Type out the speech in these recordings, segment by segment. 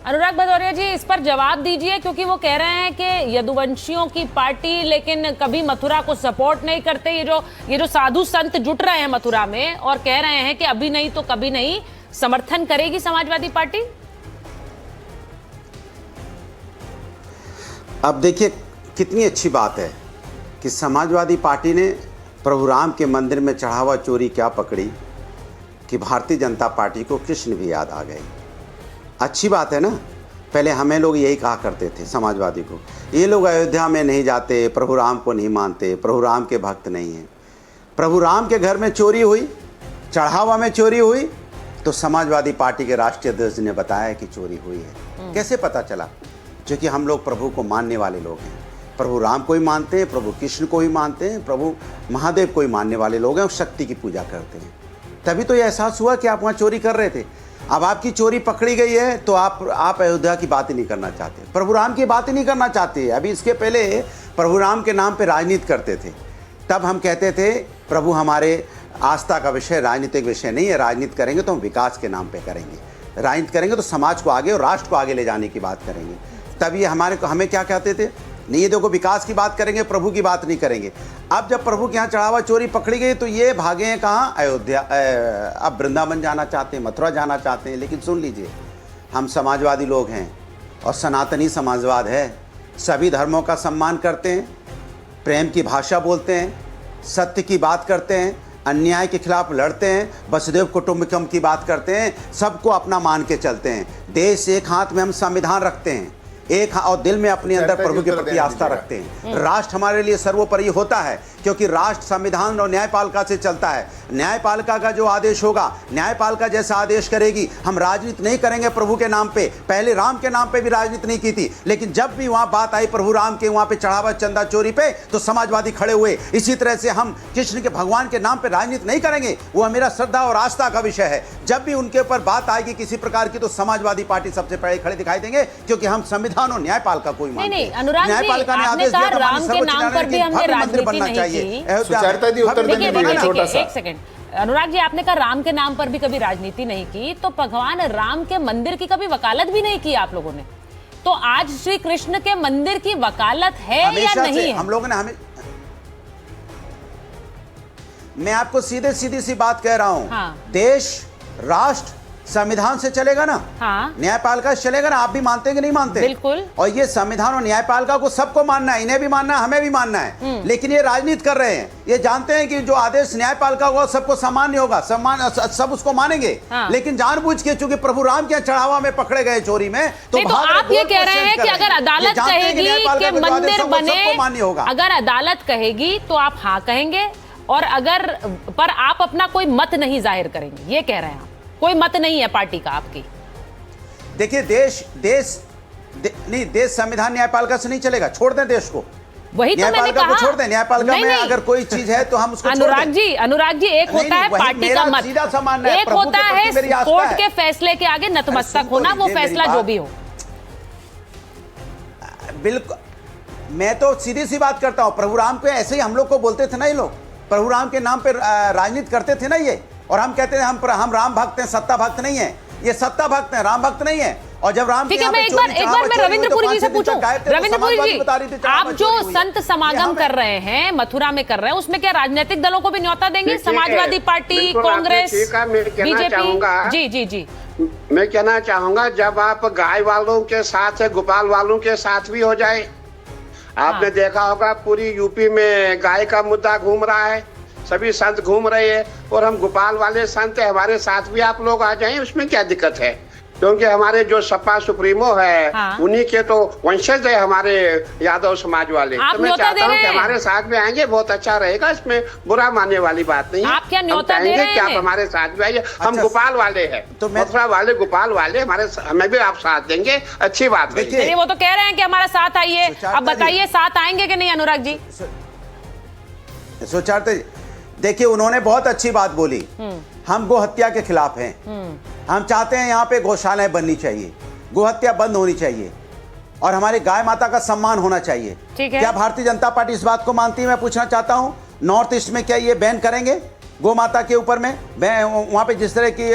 अनुराग भदौरिया जी, इस पर जवाब दीजिए, क्योंकि वो कह रहे हैं कि यदुवंशियों की पार्टी लेकिन कभी मथुरा को सपोर्ट नहीं करते। ये जो साधु संत जुट रहे हैं मथुरा में और कह रहे हैं कि अभी नहीं तो कभी नहीं समर्थन करेगी समाजवादी पार्टी। अब देखिए कितनी अच्छी बात है कि समाजवादी पार्टी ने प्रभु राम के मंदिर में चढ़ावा चोरी क्या पकड़ी कि भारतीय जनता पार्टी को कृष्ण भी याद आ गए। अच्छी बात है ना। पहले हमें लोग यही कहा करते थे समाजवादी को, ये लोग अयोध्या में नहीं जाते, प्रभु राम को नहीं मानते, प्रभु राम के भक्त नहीं हैं। प्रभु राम के घर में चोरी हुई, चढ़ावा में चोरी हुई, तो समाजवादी पार्टी के राष्ट्रीय अध्यक्ष ने बताया कि चोरी हुई है। कैसे पता चला? क्योंकि हम लोग प्रभु को मानने वाले लोग हैं, प्रभु राम को ही मानते हैं, प्रभु कृष्ण को ही मानते हैं, प्रभु महादेव को ही मानने वाले लोग हैं और शक्ति की पूजा करते हैं। तभी तो ये एहसास हुआ कि आप वहाँ चोरी कर रहे थे। अब आपकी चोरी पकड़ी गई है तो आप अयोध्या की बात ही नहीं करना चाहते, प्रभु राम की बात ही नहीं करना चाहते। अभी इसके पहले प्रभु राम के नाम पे राजनीति करते थे, तब हम कहते थे प्रभु हमारे आस्था का विषय राजनीतिक विषय नहीं है, राजनीति करेंगे तो हम विकास के नाम पे करेंगे, राजनीति करेंगे तो समाज को आगे और राष्ट्र को आगे ले जाने की बात करेंगे। तब ये हमें क्या कहते थे, नहीं ये देखो विकास की बात करेंगे, प्रभु की बात नहीं करेंगे। अब जब प्रभु के यहाँ चढ़ावा चोरी पकड़ी गई तो ये भागे हैं कहाँ? अयोध्या। अब वृंदावन जाना चाहते हैं, मथुरा जाना चाहते हैं। लेकिन सुन लीजिए, हम समाजवादी लोग हैं और सनातनी समाजवाद है, सभी धर्मों का सम्मान करते हैं, प्रेम की भाषा बोलते हैं, सत्य की बात करते हैं, अन्याय के खिलाफ लड़ते हैं, वसुदेव कुटुंबकम की बात करते हैं, सबको अपना मान के चलते हैं। देश एक हाथ में हम संविधान रखते हैं, एक और दिल में अपने अंदर प्रभु के प्रति आस्था रखते हैं। राष्ट्र हमारे लिए सर्वोपरि होता है, क्योंकि राष्ट्र संविधान और न्यायपालिका से चलता है। न्यायपालिका का जो आदेश होगा, न्यायपालिका जैसा आदेश करेगी। हम राजनीति नहीं करेंगे प्रभु के नाम पे। पहले राम के नाम पे भी राजनीति नहीं की थी, लेकिन जब भी वहां बात आई प्रभु राम के वहां पे चढ़ावा चंदा चोरी पे, तो समाजवादी खड़े हुए। इसी तरह से हम कृष्ण के भगवान के नाम पे राजनीति नहीं करेंगे, वो मेरा श्रद्धा और आस्था का विषय है। जब भी उनके ऊपर बात आएगी किसी प्रकार की, तो समाजवादी पार्टी सबसे पहले खड़े दिखाई देंगे, क्योंकि हम संविधान और न्यायपालिका को ही मानते हैं। न्यायपालिका ने आदेश दिया था राम के नाम पर भी हमने राजनीति नहीं की। एक सेकंड अनुराग जी, आपने कहा राम के नाम पर भी कभी राजनीति नहीं की, तो भगवान राम के मंदिर की कभी वकालत भी नहीं की आप लोगों ने। तो आज श्री कृष्ण के मंदिर की वकालत है या नहीं है? हम लोगों ने मैं आपको सीधी सी बात कह रहा हूं। हाँ। देश राष्ट्र संविधान से चलेगा ना। हाँ। न्यायपालिका से चलेगा ना। आप भी मानते हैं कि नहीं मानते? बिल्कुल। और ये संविधान और न्यायपालिका को सबको मानना है, इन्हें भी मानना है, हमें भी मानना है। लेकिन ये राजनीति कर रहे हैं, ये जानते हैं कि जो आदेश न्यायपालिका होगा सबको सामान्य होगा, सब उसको मानेंगे। हाँ। लेकिन जानबूझ के चूंकि प्रभु राम के चढ़ावा में पकड़े गए चोरी में, तो आप ये कह रहे हैं कि अगर अदालत कहेगी कि मंदिर बने, अगर अदालत कहेगी तो आप हाँ कहेंगे, और अगर पर आप अपना कोई मत नहीं जाहिर करेंगे, ये कह रहे हैं आप? कोई मत नहीं है पार्टी का आपकी? देखिए देश संविधान न्यायपालिका से नहीं चलेगा। छोड़ दें देश को, वही तो मैंने कहा। छोड़ दें। न्यायपालिका में अगर कोई चीज है तो हम उसको अनुराग जी एक होता है पार्टी का मत, एक होता है कोर्ट के फैसले के आगे नतमस्तक होना, वो फैसला जो भी हो। बिल्कुल, मैं तो सीधी सी बात करता हूं। प्रभु राम को ऐसे ही हम लोग को बोलते थे ना, ये लोग प्रभु राम के नाम पे राजनीति करते थे ना ये, और हम कहते थे हम राम भक्त हैं, सत्ता भक्त नहीं है। ये सत्ता भक्त हैं, राम भक्त नहीं है। और जब राम ठीक है, मैं एक बार मैं रविंद्रपुरी जी से पूछूं। रविंद्रपुरी जी, आप जो संत समागम कर रहे हैं, मथुरा में कर रहे हैं, उसमें क्या राजनीतिक दलों को भी न्योता देंगे? समाजवादी पार्टी, कांग्रेस, बीजेपी? जी मैं कहना चाहूंगा, जब आप गाय वालों के साथ है, गोपाल वालों के साथ भी हो जाए। आपने देखा होगा पूरी यूपी में गाय का मुद्दा घूम रहा है, सभी संत घूम रहे हैं, और हम गोपाल वाले संत है, हमारे साथ भी आप लोग आ जाएं, उसमें क्या दिक्कत है? क्योंकि हमारे जो सपा सुप्रीमो है, हाँ। उन्हीं के तो वंशज है हमारे यादव समाज वाले। तो मैं चाहता हूँ कि हमारे साथ भी आएंगे, बहुत अच्छा रहेगा, इसमें बुरा मानने वाली बात नहीं है। आप क्या न्योता दे रहे हैं? कि आप हमारे साथ भी आइए। हम गोपाल वाले हैं, तो मथुरा वाले गोपाल वाले, हमें भी आप साथ देंगे, अच्छी बात है। वो तो कह रहे हैं कि हमारा साथ आइए। अब बताइए साथ आएंगे कि नहीं अनुराग जी? सुचारते, देखिए उन्होंने बहुत अच्छी बात बोली। हम गो हत्या के खिलाफ हैं। हम चाहते हैं यहाँ पे गौशालाएं बननी चाहिए, गो हत्या बंद होनी चाहिए, और हमारी गाय माता का सम्मान होना चाहिए। क्या भारतीय जनता पार्टी इस बात को मानती है? मैं पूछना चाहता हूँ, नॉर्थ ईस्ट में क्या ये बैन करेंगे गो माता के ऊपर में? वहाँ पे जिस तरह की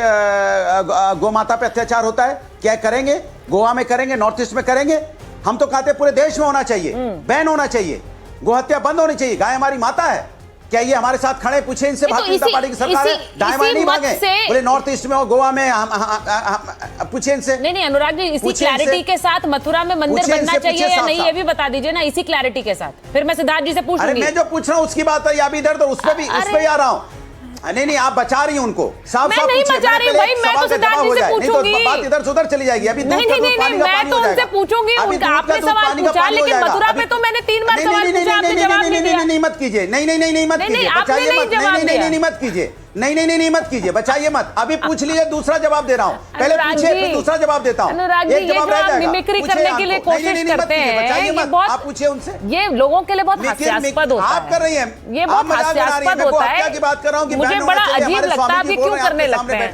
गो माता पे अत्याचार होता है, क्या करेंगे? गोवा में करेंगे, नॉर्थ ईस्ट में करेंगे। हम तो कहते हैं पूरे देश में होना चाहिए, बैन होना चाहिए, गोहत्या बंद होनी चाहिए। गाय हमारी माता है। क्या ये हमारे साथ खड़े? पूछे इनसे, भारतीय जनता पार्टी की सरकार है, दाएं बाएं नहीं भागे। बोले नॉर्थ ईस्ट में हो, गोवा में, पूछे इनसे। नहीं अनुराग जी, इसी क्लैरिटी के साथ मथुरा में मंदिर बनना चाहिए या नहीं, ये भी बता दीजिए ना, इसी क्लैरिटी के साथ। फिर मैं सिद्धार्थ जी से पूछूंगी। अरे मैं जो पूछ रहा हूँ उसकी बात है, या भी इधर तो उस पे भी आ रहा हूँ। नहीं, आप बचा रही हैं उनको। साफ मैं नहीं बचा रही भाई, मैं तो सिद्धार्थ जी से पूछूंगी। बात इधर से उधर चली जाएगी। अभी नहीं, मैं तो उनसे पूछूंगी। आपने सवाल पूछा, लेकिन मथुरा पे तो मैंने 3 बार सवाल पूछा, आपने जवाब नहीं दिया। नहीं मत कीजिए, नहीं मत कीजिए, बचाइए मत, नहीं मत कीजिए, नहीं मत कीजिए, बचाइए मत। अभी पूछ लीजिए, दूसरा जवाब दे रहा हूँ। पहले पूछिए फिर दूसरा जवाब देता हूँ। अनुराग जी, ये जो आप मिमिक्री करने के लिए कोशिश करते हैं, ये बहुत, आप पूछिए उनसे, ये लोगों के लिए बहुत हास्यास्पद होता है। आप कर रही हैं, ये बहुत हास्यास्पद होता है। की बात कर रहा हूँ, मुझे बड़ा अजीब लगता है आप ये क्यों करने लगते हैं,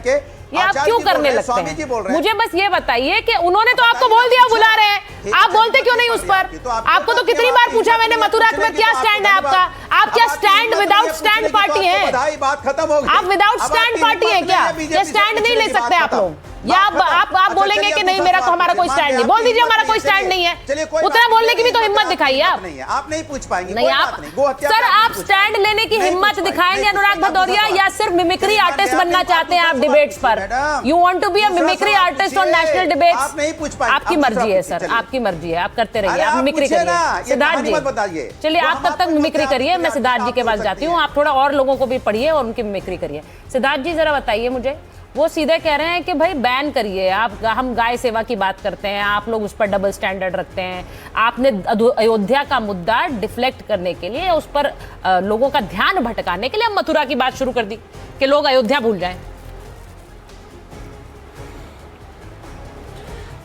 ये आप क्यों करने लगते हैं? मुझे बस ये बताइए कि उन्होंने तो आपको बोल दिया बुला रहे हैं, आप बोलते क्यों नहीं उस पर? आपको तो कितनी बार पूछा मैंने, मथुरा में क्या स्टैंड है आपका? आप क्या स्टैंड विदाउट स्टैंड पार्टी है? बात खत्म हो गई। आप विदाउट स्टैंड पार्टी है क्या? ये स्टैंड नहीं ले सकते आप लोग, या आप बोलेंगे कि नहीं मेरा हमारा कोई स्टैंड नहीं? बोल दीजिए हमारा कोई स्टैंड नहीं है, उतना बोलने की भी तो हिम्मत दिखाइए आप नहीं पूछ पाएंगे। नहीं आप सर, आप स्टैंड लेने की हिम्मत दिखाएंगे अनुराग भदौरिया, या सिर्फ मिमिक्री आर्टिस्ट बनना चाहते हैं आप डिबेट्स पर? You want to be a mimicry artist on national debates? आप नहीं पूछ पाएंगे, आपकी मर्जी है सर, आपकी मर्जी है, आप करते रहिए, आप मिमिक्री करिए। सिद्धार्थ जी बताइए, चलिए आप तब तक मिमिक्री करिए, मैं सिद्धार्थ जी के पास जाती हूँ। आप थोड़ा और लोगों को भी पढ़िए और उनकी मिमिक्री करिए। सिद्धार्थ जी जरा बताइए मुझे, वो सीधे कह रहे हैं कि भाई बैन करिए आप, हम गाय सेवा की बात करते हैं, आप लोग उस पर डबल स्टैंडर्ड रखते हैं। आपने अयोध्या का मुद्दा डिफ्लेक्ट करने के लिए, उस पर लोगों का ध्यान भटकाने के लिए हम मथुरा की बात शुरू कर दी कि लोग अयोध्या भूल जाएं।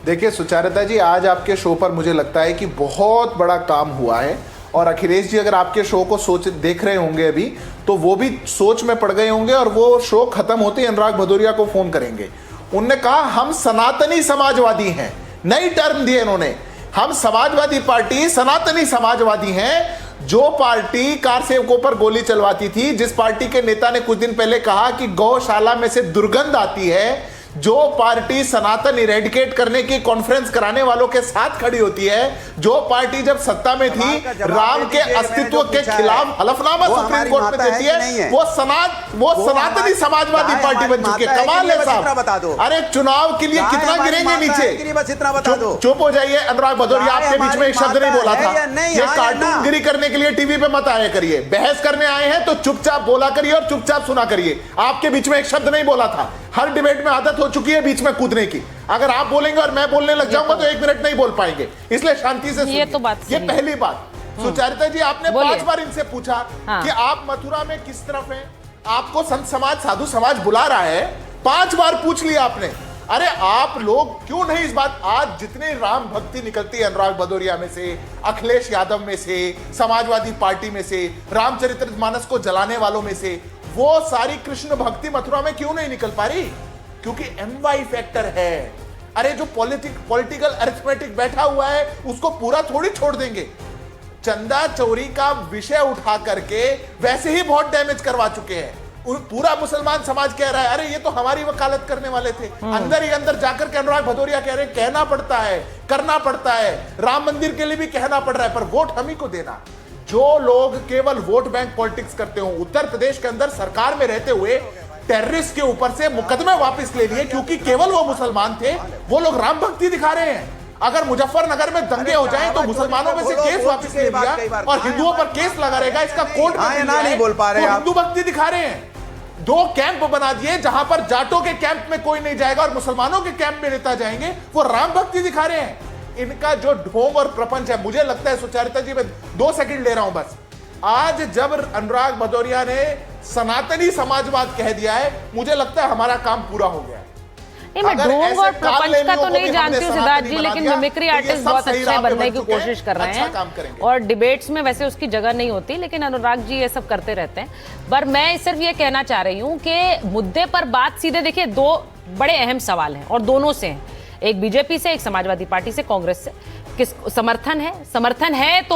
देखिए सुचारिता जी, आज आपके शो पर मुझे लगता है कि बहुत बड़ा काम हुआ है, और अखिलेश जी अगर आपके शो को देख रहे होंगे अभी, तो वो भी सोच में पड़ गए होंगे, और वो शो खत्म होते ही अनुराग भदौरिया को फोन करेंगे। उनने कहा हम सनातनी समाजवादी हैं, नई टर्म दिए इन्होंने, हम समाजवादी पार्टी सनातनी समाजवादी हैं। जो पार्टी कार सेवकों पर गोली चलवाती थी, जिस पार्टी के नेता ने कुछ दिन पहले कहा कि गौशाला में से दुर्गंध आती है, जो पार्टी सनातन इरेडिकेट करने की कॉन्फ्रेंस कराने वालों के साथ खड़ी होती है, जो पार्टी जब सत्ता में थी राम के अस्तित्व के खिलाफ हलफनामा सुप्रीम कोर्ट में देती है, वो सनातनी समाजवादी पार्टी बन चुकी है। कमाल है साहब। अरे चुनाव के लिए कितना गिरेंगे नीचे? चुप हो जाइए अनुराग भदौरिया, आपके बीच में एक शब्द नहीं बोला था। ये कार्टूनगिरी करने के लिए टीवी पे मत आया करिए, बहस करने आए हैं तो चुपचाप बोला करिए और चुपचाप सुना करिए। आपके बीच में एक शब्द नहीं बोला था। हर डिबेट में आदत हो चुकी है बीच में कूदने की। अगर आप बोलेंगे और मैं बोलने लग जाऊंगा तो 1 मिनट नहीं बोल पाएंगे, इसलिए शांति से सुनिए। ये पहली बात। सुचारिता जी, आपने 5 बार इनसे पूछा कि आप मथुरा में किस तरफ हैं, आपको संत समाज साधु समाज बुला रहा है, 5 बार पूछ लिया आपने। अरे आप लोग क्यों नहीं इस बात, आज जितने राम भक्ति निकलती है अनुराग भदौरिया में से, अखिलेश यादव में से, समाजवादी पार्टी में से, रामचरितमानस को जलाने वालों में से, वो सारी कृष्ण भक्ति मथुरा में क्यों नहीं निकल पा रही? क्योंकि MY फैक्टर है। अरे जो पॉलिटिकल अरिथमेटिक बैठा हुआ है उसको पूरा थोड़ी छोड़ देंगे। चंदा चोरी का विषय उठा करके वैसे ही बहुत डैमेज करवा चुके हैं। पूरा मुसलमान समाज कह रहा है अरे ये तो हमारी वकालत करने वाले थे। अंदर ही अंदर जाकर के अनुराग भदौरिया कह रहे हैं कहना पड़ता है, करना पड़ता है, राम मंदिर के लिए भी कहना पड़ रहा है, पर वोट हम ही को देना। जो लोग केवल वोट बैंक पॉलिटिक्स करते हो, उत्तर प्रदेश के अंदर सरकार में रहते हुए टेररिस्ट के ऊपर से मुकदमे वापस ले लिए क्योंकि केवल वो मुसलमान थे, वो लोग राम भक्ति दिखा रहे हैं। अगर मुजफ्फरनगर में दंगे हो जाएं तो मुसलमानों में से केस वापस ले लिया और हिंदुओं पर केस लगा रहेगा, इसका कोर्ट नहीं बोल पा रहे, हिंदू भक्ति दिखा रहे हैं। 2 कैंप बना दिए जहां पर जाटों के कैंप में कोई नहीं जाएगा और मुसलमानों के कैंप में नेता जाएंगे, वो राम भक्ति दिखा रहे हैं। इनका जो ढोंग और प्रपंच है, मुझे लगता है सुचारिता जी, मैं 2 सेकंड ले रहा हूं बस, आज जब अनुराग भदौरिया ने सनातनी समाजवाद कह दिया है, मुझे लगता है हमारा काम पूरा हो गया है। नहीं, मैं ढोंग और प्रपंच का तो नहीं जानती हूँ सिद्धार्थ जी, लेकिन मिमिक्री आर्टिस्ट बहुत अच्छे बनने की कोशिश कर रहे हैं और डिबेट्स में वैसे उसकी जगह नहीं होती, लेकिन अनुराग जी ये सब करते रहते हैं। पर मैं सिर्फ ये कहना चाह रही हूँ कि मुद्दे पर बात सीधे देखिए, 2 बड़े अहम सवाल हैं और दोनों से हैं, एक बीजेपी से, एक समाजवादी पार्टी से, कांग्रेस से। किस समर्थन है तो